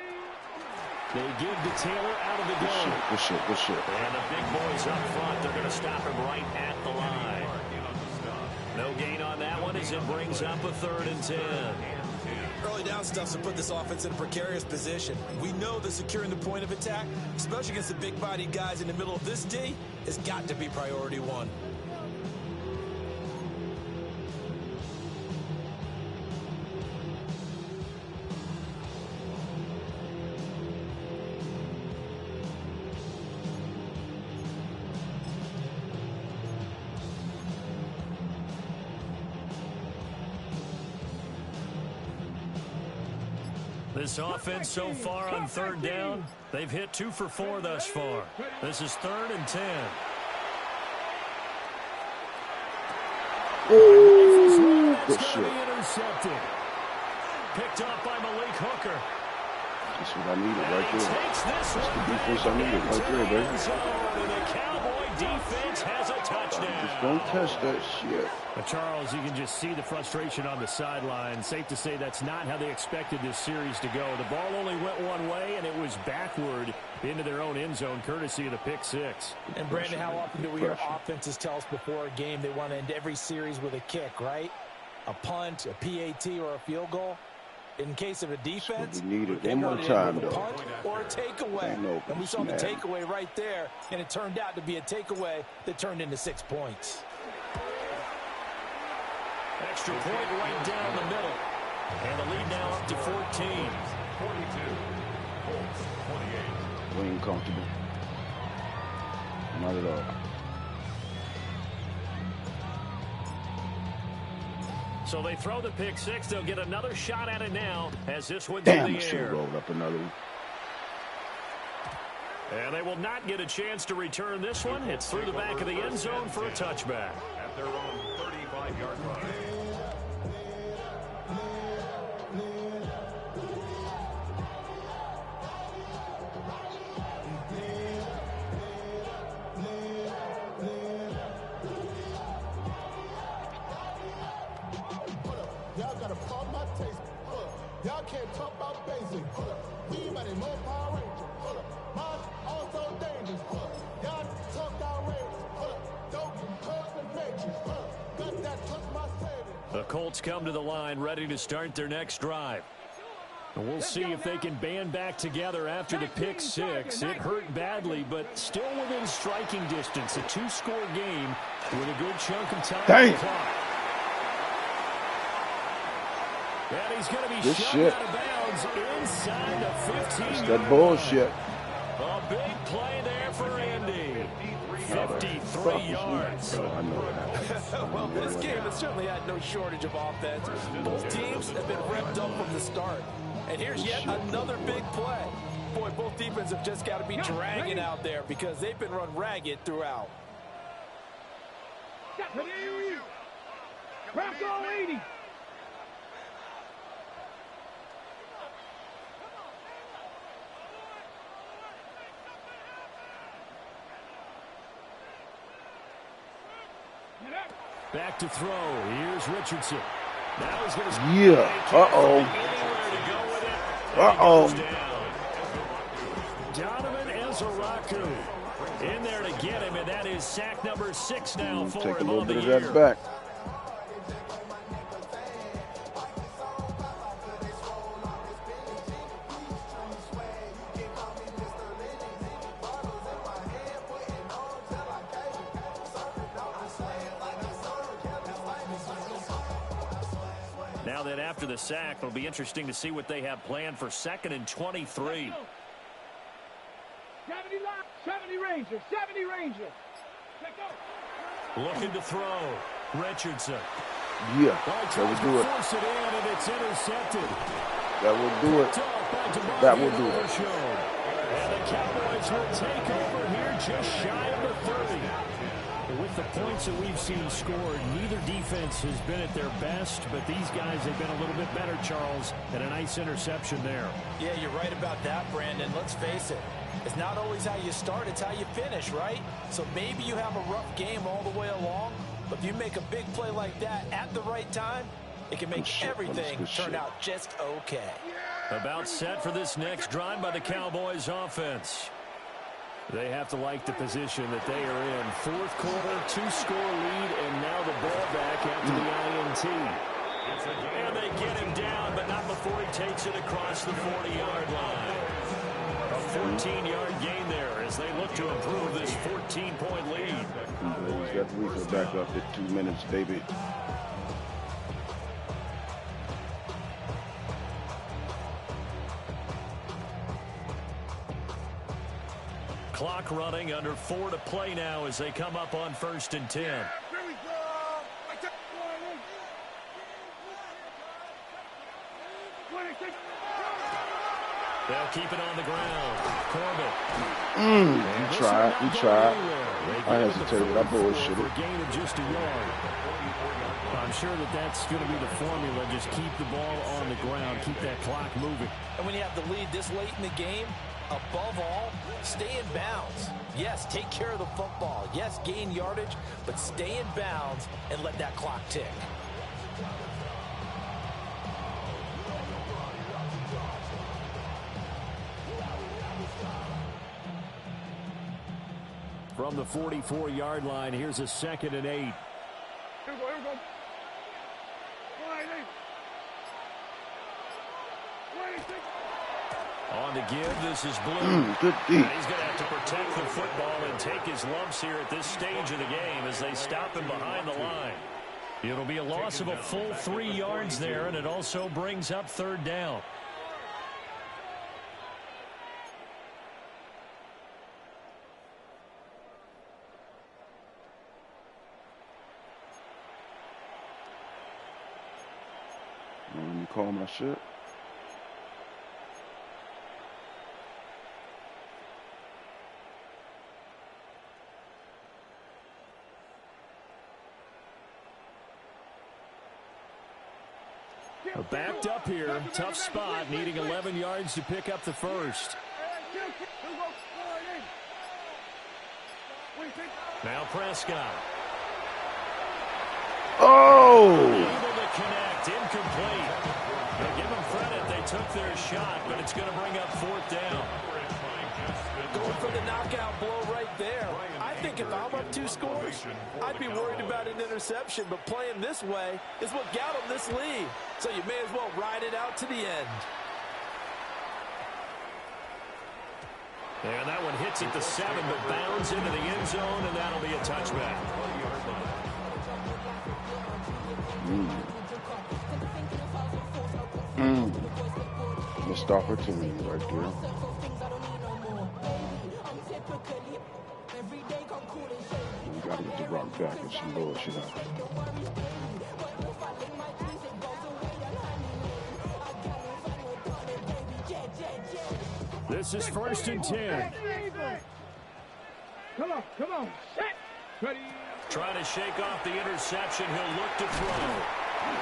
They give to Taylor out of the gun. Good shit. And the big boys up front, they're going to stop him right at the line. No gain on that one as it brings up a 3rd and 10. Early down stuff's to put this offense in a precarious position. We know that securing the point of attack, especially against the big-bodied guys in the middle of this D, has got to be priority one. This offense so far on 3rd down, they've hit 2 for 4 thus far. This is 3rd and 10. Ooh, good It's shit. going to be intercepted. Picked up by Malik Hooker. That's what I needed right there. That's the defense I needed right there, baby. The Cowboy defense has a touchdown. Just don't touch that shit. But Charles, you can just see the frustration on the sideline. Safe to say that's not how they expected this series to go. The ball only went one way, and it was backward into their own end zone, courtesy of the pick six. And Brandon, how often do we hear offenses tell us before a game they want to end every series with a kick, right? A punt, a PAT, or a field goal? In case of a defense, we need it one more time, though. Punt or a takeaway. And we saw the takeaway right there, and it turned out to be a takeaway that turned into 6 points. Extra point right down the middle. And the lead now up to 14. 42. Colts, 28. We ain't comfortable. Not at all. So they throw the pick six. They'll get another shot at it now as this one's Damn, in the should air. have rolled up another one. And they will not get a chance to return this one. It's through the back of the end zone for a touchback. At their own 35-yard line. Y'all got a problem, my taste. Y'all can't talk about basic. We might need more Power Rangers. Mine also dangerous. Y'all talk outrageous. Dope, drugs, and matrix. Got that took my savings. The Colts come to the line ready to start their next drive. And we'll see if they can band back together after the pick six. It hurt badly, but still within striking distance. A two-score game with a good chunk of time on the clock. And he's going to be shot out of bounds inside the 15. It's that bullshit. A big play there for Andy. 53 yards. Oh, I know that. Well, this game has certainly had no shortage of offense. Both teams have been revved up from the start. And here's yet another big play. Boy, both defenses have just got to be dragging out there because they've been run ragged throughout. Bronco 80. Back to throw. Here's Richardson. Now he's going to... Yeah. Uh-oh. Uh-oh. Donovan Ezeraku in there to get him, and that is sack number 6 now for him on the year. Take a little bit of that back. Now that after the sack, it'll be interesting to see what they have planned for 2nd and 23. 70 Rangers, 70 Rangers. Looking to throw. Richardson. Yeah, that will do it. Force it in, and it's intercepted. That will do it. That will do it. And the Cowboys will take over here just shy of the 30. With the points that we've seen scored, neither defense has been at their best, but these guys have been a little bit better, Charles, and a nice interception there. Yeah, you're right about that, Brandon. Let's face it. It's not always how you start, it's how you finish, right? So maybe you have a rough game all the way along, but if you make a big play like that at the right time, it can make everything turn out just okay. About set for this next drive by the Cowboys offense. They have to like the position that they are in. Fourth quarter, 2-score lead, and now the ball back after the INT. And they get him down, but not before he takes it across the 40-yard line. A 14-yard gain there as they look to improve this 14-point lead. He's got Rico back up at 2 minutes, baby. Clock running, under 4 to play now as they come up on 1st and 10. Here we go. They'll keep it on the ground. Corbett. We tried. I hesitated. I bullshitted. For a gain of just a yard. I'm sure that's going to be the formula. Just keep the ball on the ground. Keep that clock moving. And when you have the lead this late in the game, above all, stay in bounds. Yes, take care of the football. Yes, gain yardage, but stay in bounds and let that clock tick. From the 44-yard line, here's a 2nd and 8. Here we go. On the give, this is Blue. Good deep. He's going to have to protect the football and take his lumps here at this stage of the game as they stop him behind the line. It'll be a loss of a full 3 yards there, and it also brings up 3rd down. Let me call my shit. Backed up here, tough spot, needing 11 yards to pick up the first. Now Prescott. Oh! Able to connect, incomplete. They give them credit, they took their shot, but it's going to bring up 4th down. Going for the knockout blow right there. I think if I'm up 2 scores, I'd be worried about an interception, but playing this way is what got them this lead. So you may as well ride it out to the end. And that one hits at the 7, but bounds into the end zone, and that'll be a touchback. Missed opportunity right there. We gotta get the rock back and some bullshit out. This is 1st and 10. Come on. Set. Ready. Trying to shake off the interception. He'll look to throw.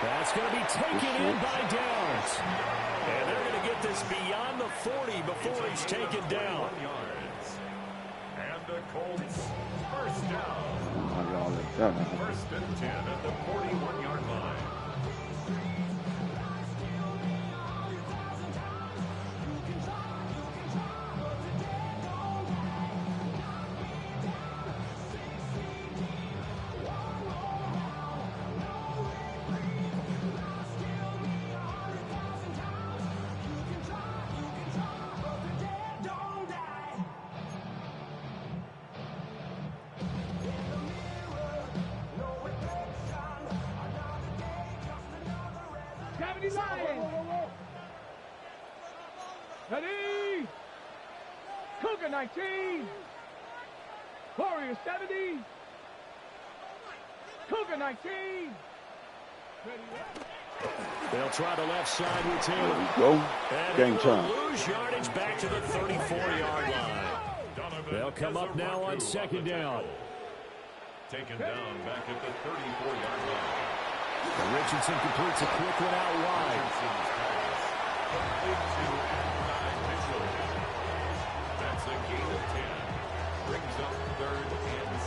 That's going to be taken in by Downs. And they're going to get this beyond the 40 before he's taken down. And the Colts, 1st down. 1st and 10 at the 41-yard line. Ready. Cougar 19. Warrior 70. Cougar 19. They'll try the left side with Taylor. There we go. Game time. Lose yardage back to the 34-yard line. They'll come up now on 2nd down. Taken down back at the 34-yard line. Richardson completes a quick one out wide. That's a gain of 10. Brings up 3rd and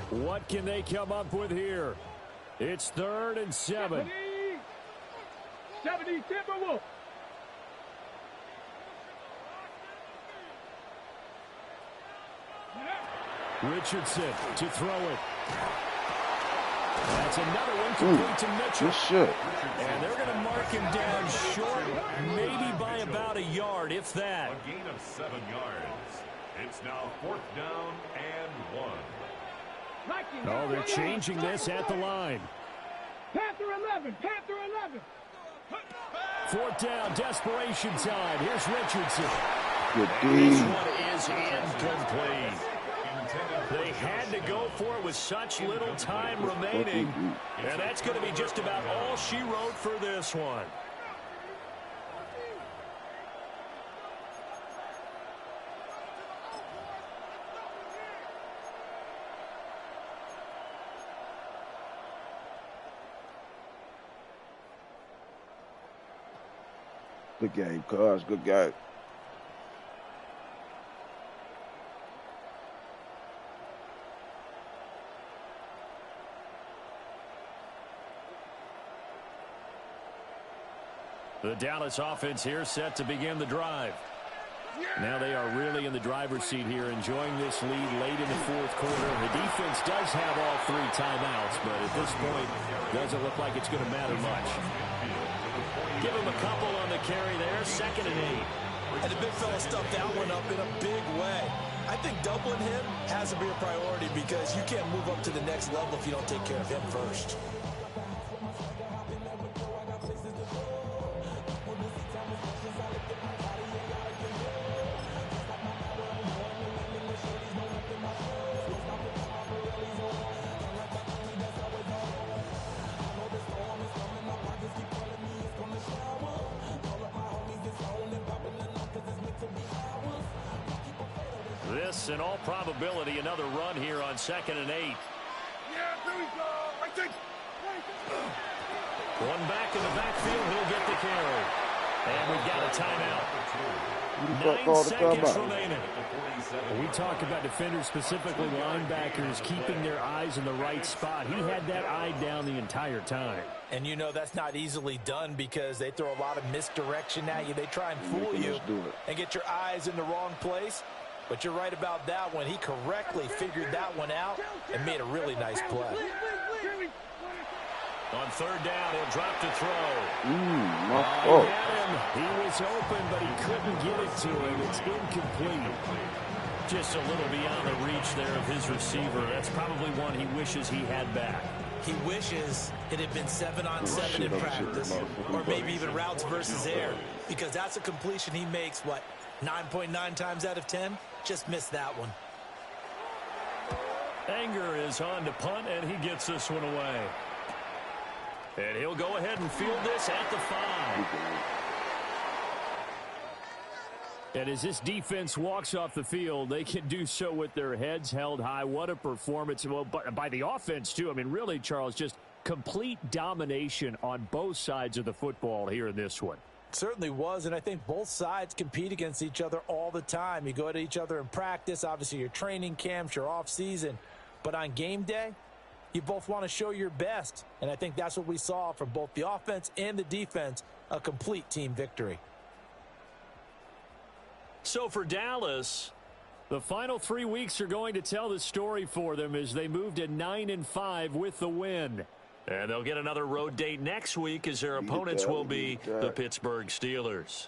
7. What can they come up with here? It's 3rd and 7. 70 Timberwolves. Richardson to throw it. That's another one complete to Mitchell. Good shit. And they're going to mark him down short, maybe by about a yard, if that. A gain of 7 yards. It's now 4th down and 1. Oh, they're changing this at the line. Panther 11. Panther 11. 4th down, desperation time. Here's Richardson. Good This D. one is incomplete. They had to go for it with such little time remaining. And that's going to be just about all she wrote for this one. Good game, cuz. Good game. The Dallas offense here set to begin the drive. Now they are really in the driver's seat here, enjoying this lead late in the fourth quarter. The defense does have all 3 timeouts, but at this point, doesn't look like it's going to matter much. Give him a couple on the carry there, 2nd and 8. And the big fella stuffed that one up in a big way. I think doubling him has to be a priority because you can't move up to the next level if you don't take care of him first. This, in all probability, another run here on 2nd and 8. Yeah, there we go. I think. One back in the backfield, he'll get the carry. And we've got a timeout. 9 seconds remaining. We talk about defenders, specifically linebackers, keeping their eyes in the right spot. He had that eye down the entire time. And you know that's not easily done because they throw a lot of misdirection at you. They try and fool you and get your eyes in the wrong place. But you're right about that one. He correctly figured that one out and made a really nice play. On 3rd down, he'll drop to throw. He was open, but he couldn't get it to him. It's incomplete. Just a little beyond the reach there of his receiver. That's probably one he wishes he had back. He wishes it had been 7-on-7 in practice, or maybe even routes versus air, because that's a completion he makes, 9.9 times out of 10? Just missed that one. Anger is on to punt, and he gets this one away. And he'll go ahead and field this at the 5. And as this defense walks off the field, they can do so with their heads held high. What a performance. Well, by the offense, too. I mean, really, Charles, just complete domination on both sides of the football here in this one. Certainly was, and I think both sides compete against each other all the time. You go at each other in practice, obviously your training camps, your off-season. But on game day, you both want to show your best. And I think that's what we saw from both the offense and the defense, a complete team victory. So for Dallas, the final 3 weeks are going to tell the story for them as they move to 9-5 with the win. And they'll get another road date next week as their opponents will be the Pittsburgh Steelers.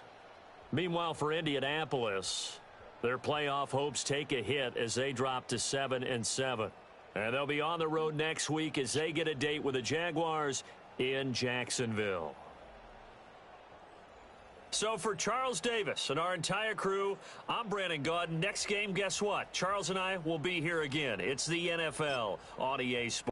Meanwhile, for Indianapolis, their playoff hopes take a hit as they drop to 7-7. And they'll be on the road next week as they get a date with the Jaguars in Jacksonville. So for Charles Davis and our entire crew, I'm Brandon Gaudin. Next game, guess what? Charles and I will be here again. It's the NFL on EA Sports.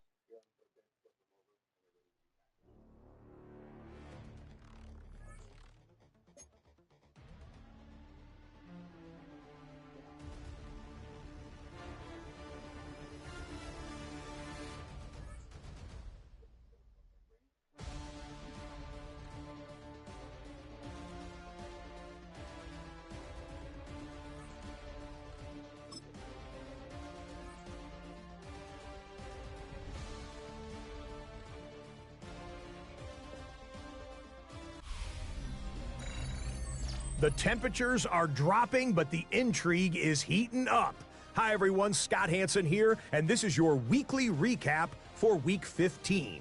The temperatures are dropping, but the intrigue is heating up. Hi, everyone. Scott Hansen here, and this is your weekly recap for Week 15.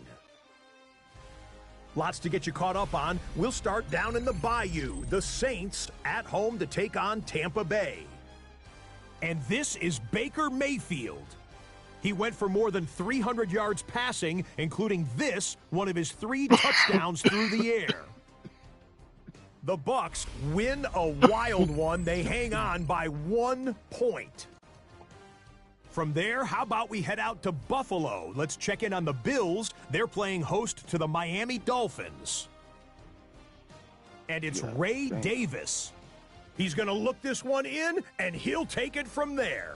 Lots to get you caught up on. We'll start down in the Bayou. The Saints at home to take on Tampa Bay. And this is Baker Mayfield. He went for more than 300 yards passing, including this, one of his 3 touchdowns through the air. The Bucks win a wild one. They hang on by 1 point. From there, how about we head out to Buffalo? Let's check in on the Bills. They're playing host to the Miami Dolphins. And it's Ray Davis. He's going to look this one in, and he'll take it from there.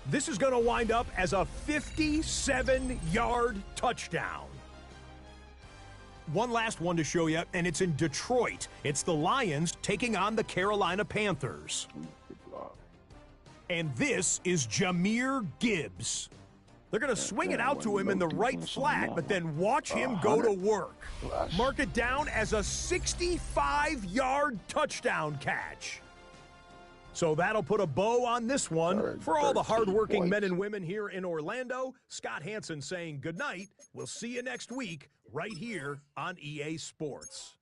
This is going to wind up as a 57-yard touchdown. One last one to show you, and it's in Detroit. It's the Lions taking on the Carolina Panthers. And this is Jahmyr Gibbs. They're going to swing it out to him in the right flat, but then watch him go to work. Mark it down as a 65-yard touchdown catch. So that'll put a bow on this one. For all the hardworking men and women here in Orlando, Scott Hansen saying goodnight. We'll see you next week right here on EA Sports.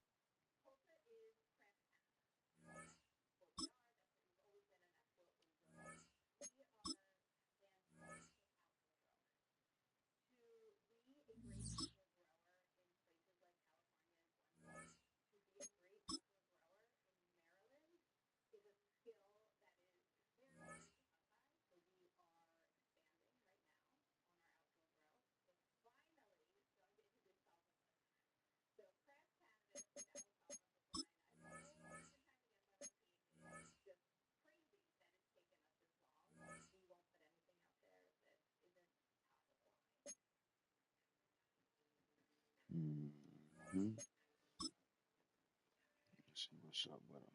Let's see what's up with him.